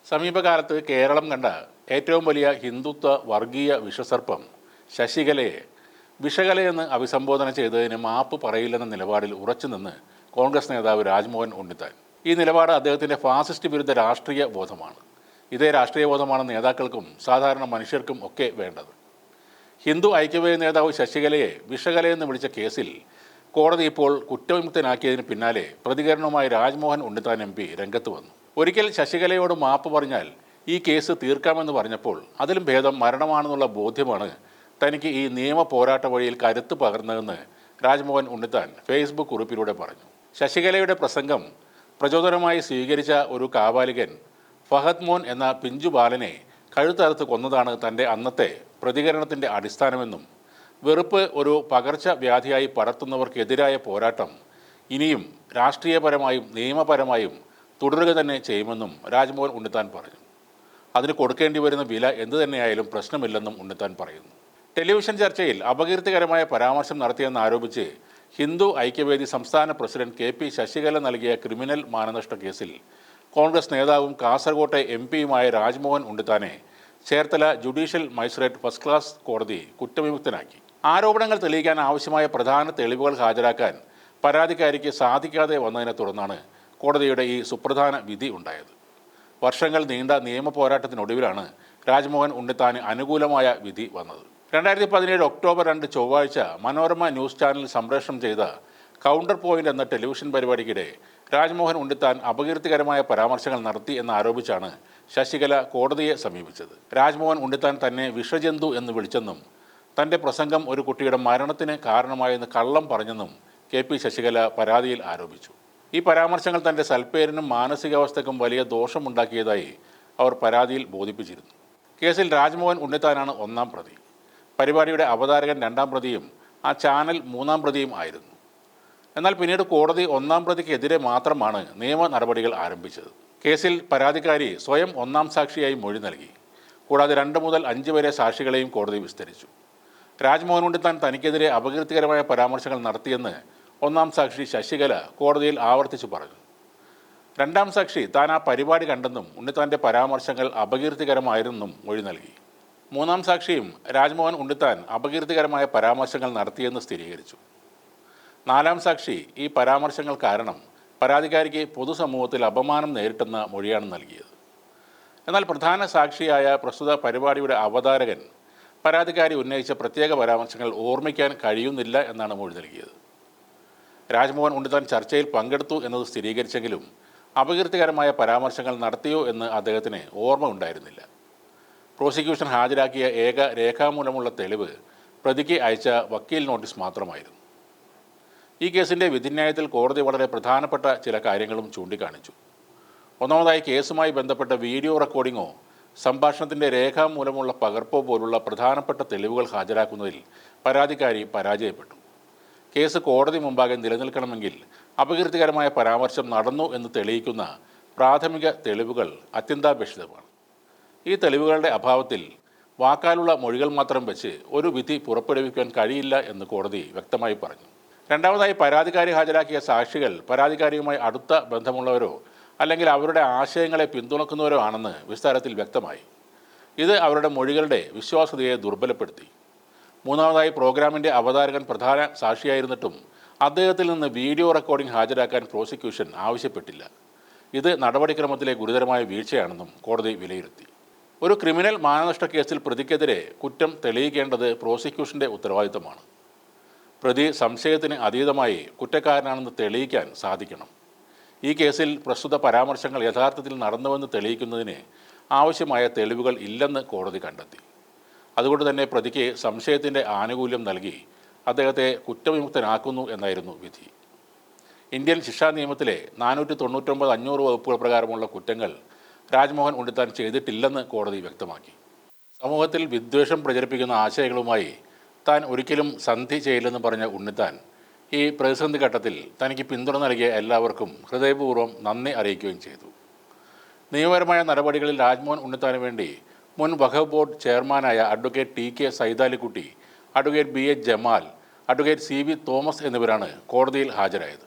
സമീപകാലത്ത് കേരളം കണ്ട ഏറ്റവും വലിയ ഹിന്ദുത്വ വർഗീയ വിഷസർപ്പം ശശികലയെ വിഷകലയെന്ന് അഭിസംബോധന ചെയ്തതിന് മാപ്പ് പറയില്ലെന്ന നിലപാടിൽ ഉറച്ചുനിന്ന് കോൺഗ്രസ് നേതാവ് രാജ്മോഹൻ ഉണ്ണിത്താൻ. ഈ നിലപാട് അദ്ദേഹത്തിൻ്റെ ഫാസിസ്റ്റ് വിരുദ്ധ രാഷ്ട്രീയ ബോധമാണ്. ഇതേ രാഷ്ട്രീയ ബോധമാണ് നേതാക്കൾക്കും സാധാരണ മനുഷ്യർക്കും ഒക്കെ വേണ്ടത്. ഹിന്ദു ഐക്യവേദി നേതാവ് ശശികലയെ വിഷകലയെന്ന് വിളിച്ച കേസിൽ കോടതി ഇപ്പോൾ കുറ്റവിമുക്തനാക്കിയതിന് പിന്നാലെ പ്രതികരണവുമായി രാജ്മോഹൻ ഉണ്ണിത്താൻ MP രംഗത്ത് വന്നു. ഒരിക്കൽ ശശികലയോട് മാപ്പ് പറഞ്ഞാൽ ഈ കേസ് തീർക്കാമെന്ന് പറഞ്ഞപ്പോൾ അതിലും ഭേദം മരണമാണെന്നുള്ള ബോധ്യമാണ് തനിക്ക് ഈ നിയമ പോരാട്ട വഴിയിൽ കരുത്ത് പകർന്നതെന്ന് രാജ്മോഹൻ ഉണ്ണിത്താൻ ഫേസ്ബുക്ക് കുറിപ്പിലൂടെ പറഞ്ഞു. ശശികലയുടെ പ്രസംഗം പ്രചോദനമായി സ്വീകരിച്ച ഒരു കാപാലികൻ ഫഹദ് മോൻ എന്ന പിഞ്ചു ബാലനെ കഴുത്തറുത്ത് കൊന്നതാണ് തൻ്റെ അന്നത്തെ പ്രതികരണത്തിൻ്റെ അടിസ്ഥാനമെന്നും വെറുപ്പ് ഒരു പകർച്ചവ്യാധിയായി പടർത്തുന്നവർക്കെതിരായ പോരാട്ടം ഇനിയും രാഷ്ട്രീയപരമായും നിയമപരമായും തുടരുക തന്നെ ചെയ്യുമെന്നും രാജ്മോഹൻ ഉണ്ണിത്താൻ പറഞ്ഞു. അതിന് കൊടുക്കേണ്ടി വരുന്ന വില എന്തു തന്നെയായാലും പ്രശ്നമില്ലെന്നും ഉണ്ണിത്താൻ പറയുന്നു. ടെലിവിഷൻ ചർച്ചയിൽ അപകീർത്തികരമായ പരാമർശം നടത്തിയെന്ന് ആരോപിച്ച് ഹിന്ദു ഐക്യവേദി സംസ്ഥാന പ്രസിഡന്റ് KP ശശികല നൽകിയ ക്രിമിനൽ മാനനഷ്ട കേസിൽ കോൺഗ്രസ് നേതാവും കാസർകോട്ടെ MPയുമായ രാജ്മോഹൻ ഉണ്ണിത്താനെ Cherthala judicial magistrate first class കോടതി കുറ്റവിമുക്തനാക്കി. ആരോപണങ്ങൾ തെളിയിക്കാൻ ആവശ്യമായ പ്രധാന തെളിവുകൾ ഹാജരാക്കാൻ പരാതിക്കാരിക്ക് സാധിക്കാതെ വന്നതിനെ തുടർന്നാണ് കോടതിയുടെ ഈ സുപ്രധാന വിധി ഉണ്ടായത്. വർഷങ്ങൾ നീണ്ട നിയമ പോരാട്ടത്തിനൊടുവിലാണ് രാജ്മോഹൻ ഉണ്ണിത്താന് അനുകൂലമായ വിധി വന്നത്. 2017 ഒക്ടോബർ 2 ചൊവ്വാഴ്ച മനോരമ ന്യൂസ് ചാനൽ സംപ്രേഷണം ചെയ്ത കൗണ്ടർ പോയിന്റ് എന്ന ടെലിവിഷൻ പരിപാടിക്കിടെ രാജ്മോഹൻ ഉണ്ണിത്താൻ അപകീർത്തികരമായ പരാമർശങ്ങൾ നടത്തി എന്നാരോപിച്ചാണ് ശശികല കോടതിയെ സമീപിച്ചത്. രാജ്മോഹൻ ഉണ്ണിത്താൻ തന്നെ വിഷജന്തു എന്ന് വിളിച്ചെന്നും തൻ്റെ പ്രസംഗം ഒരു കുട്ടിയുടെ മരണത്തിന് കാരണമായെന്ന് കള്ളം പറഞ്ഞെന്നും KP ശശികല പരാതിയിൽ ആരോപിച്ചു. ഈ പരാമർശങ്ങൾ തൻ്റെ സൽപ്പേരിനും മാനസികാവസ്ഥയ്ക്കും വലിയ ദോഷമുണ്ടാക്കിയതായി അവർ പരാതിയിൽ ബോധിപ്പിച്ചിരുന്നു. കേസിൽ രാജ്മോഹൻ ഉണ്ണിത്താനാണ് 1-ാം പ്രതി. പരിപാടിയുടെ അവതാരകൻ 2-ാം പ്രതിയും ആ ചാനൽ 3-ാം പ്രതിയും ആയിരുന്നു. എന്നാൽ പിന്നീട് കോടതി 1-ാം പ്രതിക്കെതിരെ മാത്രമാണ് നിയമ നടപടികൾ ആരംഭിച്ചത്. കേസിൽ പരാതിക്കാരി സ്വയം 1-ാം സാക്ഷിയായി മൊഴി നൽകി. കൂടാതെ 2 മുതൽ 5 വരെ സാക്ഷികളെയും കോടതി വിസ്തരിച്ചു. രാജ്മോഹൻ ഉണ്ണിത്താൻ തനിക്കെതിരെ അപകീർത്തികരമായ പരാമർശങ്ങൾ നടത്തിയെന്ന് 1-ാം സാക്ഷി ശശികല കോടതിയിൽ ആവർത്തിച്ചു പറഞ്ഞു. 2-ാം സാക്ഷി താൻ ആ പരിപാടി കണ്ടെന്നും ഉണ്ണിത്താൻ്റെ പരാമർശങ്ങൾ അപകീർത്തികരമായിരുന്നെന്നും മൊഴി നൽകി. 3-ാം സാക്ഷിയും രാജ്മോഹൻ ഉണ്ണിത്താൻ അപകീർത്തികരമായ പരാമർശങ്ങൾ നടത്തിയെന്ന് സ്ഥിരീകരിച്ചു. 4-ാം സാക്ഷി ഈ പരാമർശങ്ങൾ കാരണം പരാതിക്കാരിക്ക് പൊതുസമൂഹത്തിൽ അപമാനം നേരിട്ടെന്ന മൊഴിയാണ് നൽകിയത്. എന്നാൽ പ്രധാന സാക്ഷിയായ പ്രസ്തുത പരിപാടിയുടെ അവതാരകൻ പരാതിക്കാരി ഉന്നയിച്ച പ്രത്യേക പരാമർശങ്ങൾ ഓർമ്മിക്കാൻ കഴിയുന്നില്ല എന്നാണ് മൊഴി നൽകിയത്. രാജ്മോഹൻ ഉണ്ണിത്താൻ ചർച്ചയിൽ പങ്കെടുത്തു എന്നത് സ്ഥിരീകരിച്ചെങ്കിലും അപകീർത്തികരമായ പരാമർശങ്ങൾ നടത്തിയോ എന്ന് അദ്ദേഹത്തിന് ഓർമ്മ ഉണ്ടായിരുന്നില്ല. പ്രോസിക്യൂഷൻ ഹാജരാക്കിയ ഏക രേഖാമൂലമുള്ള തെളിവ് പ്രതിക്ക് അയച്ച വക്കീൽ നോട്ടീസ് മാത്രമായിരുന്നു. ഈ കേസിൻ്റെ വിധിന്യായത്തിൽ കോടതി വളരെ പ്രധാനപ്പെട്ട ചില കാര്യങ്ങളും ചൂണ്ടിക്കാണിച്ചു. ഒന്നാമതായി, കേസുമായി ബന്ധപ്പെട്ട വീഡിയോ റെക്കോർഡിങ്ങോ സംഭാഷണത്തിൻ്റെ രേഖാമൂലമുള്ള പകർപ്പോ പോലുള്ള പ്രധാനപ്പെട്ട തെളിവുകൾ ഹാജരാക്കുന്നതിൽ പരാതിക്കാരി പരാജയപ്പെട്ടു. കേസ് കോടതി മുമ്പാകെ നിലനിൽക്കണമെങ്കിൽ അപകീർത്തികരമായ പരാമർശം നടന്നു എന്ന് തെളിയിക്കുന്ന പ്രാഥമിക തെളിവുകൾ അത്യന്താപേക്ഷിതമാണ്. ഈ തെളിവുകളുടെ അഭാവത്തിൽ വാക്കാലുള്ള മൊഴികൾ മാത്രം വെച്ച് ഒരു വിധി പുറപ്പെടുവിക്കാൻ കഴിയില്ല എന്ന് കോടതി വ്യക്തമായി പറഞ്ഞു. രണ്ടാമതായി, പരാതിക്കാരി ഹാജരാക്കിയ സാക്ഷികൾ പരാതിക്കാരിയുമായി അടുത്ത ബന്ധമുള്ളവരോ അല്ലെങ്കിൽ അവരുടെ ആശയങ്ങളെ പിന്തുണക്കുന്നവരോ ആണെന്ന് വിസ്താരത്തിൽ വ്യക്തമായി. ഇത് അവരുടെ മൊഴികളുടെ വിശ്വാസ്യതയെ ദുർബലപ്പെടുത്തി. മൂന്നാമതായി, പ്രോഗ്രാമിൻ്റെ അവതാരകൻ പ്രധാന സാക്ഷിയായിരുന്നിട്ടും അദ്ദേഹത്തിൽ നിന്ന് വീഡിയോ റെക്കോർഡിംഗ് ഹാജരാക്കാൻ പ്രോസിക്യൂഷൻ ആവശ്യപ്പെട്ടില്ല. ഇത് നടപടിക്രമത്തിലെ ഗുരുതരമായ വീഴ്ചയാണെന്നും കോടതി വിലയിരുത്തി. ഒരു ക്രിമിനൽ മാനനഷ്ട കേസിൽ പ്രതിക്കെതിരെ കുറ്റം തെളിയിക്കേണ്ടത് പ്രോസിക്യൂഷൻ്റെ ഉത്തരവാദിത്തമാണ്. പ്രതി സംശയത്തിന് അതീതമായി കുറ്റക്കാരനാണെന്ന് തെളിയിക്കാൻ സാധിക്കണം. ഈ കേസിൽ പ്രസ്തുത പരാമർശങ്ങൾ യഥാർത്ഥത്തിൽ നടന്നുവെന്ന് തെളിയിക്കുന്നതിന് ആവശ്യമായ തെളിവുകൾ ഇല്ലെന്ന് കോടതി കണ്ടെത്തി. അതുകൊണ്ട് തന്നെ പ്രതിക്ക് സംശയത്തിൻ്റെ ആനുകൂല്യം നൽകി അദ്ദേഹത്തെ കുറ്റവിമുക്തനാക്കുന്നു എന്നായിരുന്നു വിധി. ഇന്ത്യൻ ശിക്ഷാ നിയമത്തിലെ 499, 500 വകുപ്പുകൾ പ്രകാരമുള്ള കുറ്റങ്ങൾ രാജ്മോഹൻ ഉണ്ണിത്താൻ ചെയ്തിട്ടില്ലെന്ന് കോടതി വ്യക്തമാക്കി. സമൂഹത്തിൽ വിദ്വേഷം പ്രചരിപ്പിക്കുന്ന ആശയങ്ങളുമായി താൻ ഒരിക്കലും സന്ധി ചെയ്യില്ലെന്ന് പറഞ്ഞ ഉണ്ണിത്താൻ ഈ പ്രതിസന്ധി ഘട്ടത്തിൽ തനിക്ക് പിന്തുണ നൽകിയ എല്ലാവർക്കും ഹൃദയപൂർവ്വം നന്ദി അറിയിക്കുകയും ചെയ്തു. നിയമപരമായ നടപടികളിൽ രാജ്മോഹൻ ഉണ്ണിത്താന് വേണ്ടി മുൻ വഖഫ് ബോർഡ് ചെയർമാനായ advocate TK Saithalikutty, advocate BH Jamal, advocate CB Thomas എന്നിവരാണ് കോടതിയിൽ ഹാജരായത്.